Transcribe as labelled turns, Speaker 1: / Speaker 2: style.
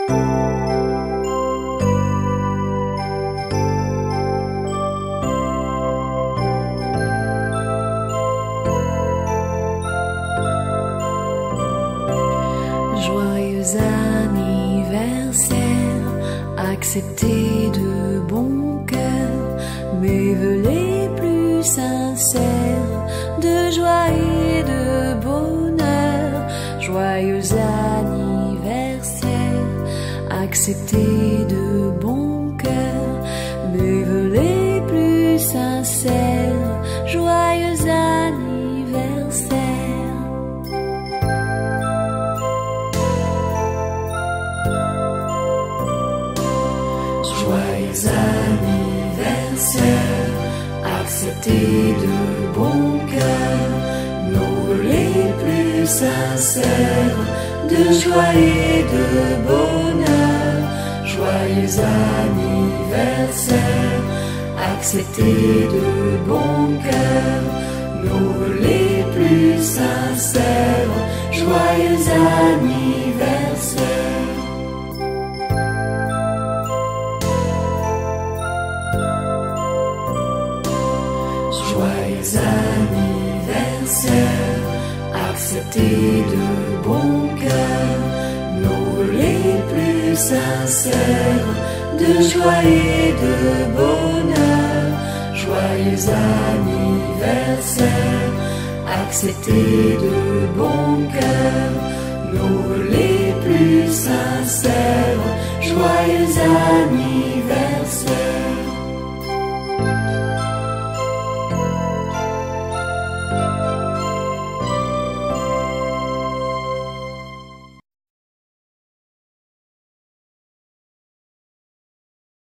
Speaker 1: Joyeux anniversaire, acceptez de bon cœur mes vœux les plus sincères de joie et de bonheur. Joyeux anniversaire, acceptez de bon cœur mes vœux les plus sincères. Joyeux anniversaire. Joyeux anniversaire, acceptez de bon cœur nos vœux les plus sincères de joie et de bonheur. Joyeux anniversaire, acceptez de bon cœur nos vœux les plus sincères. Joyeux anniversaire. Joyeux anniversaire, acceptez de bon cœur nos vœux les plus sincères de joie et de bonheur. Joyeux anniversaire, acceptez de bon cœur nos vœux les plus sincères.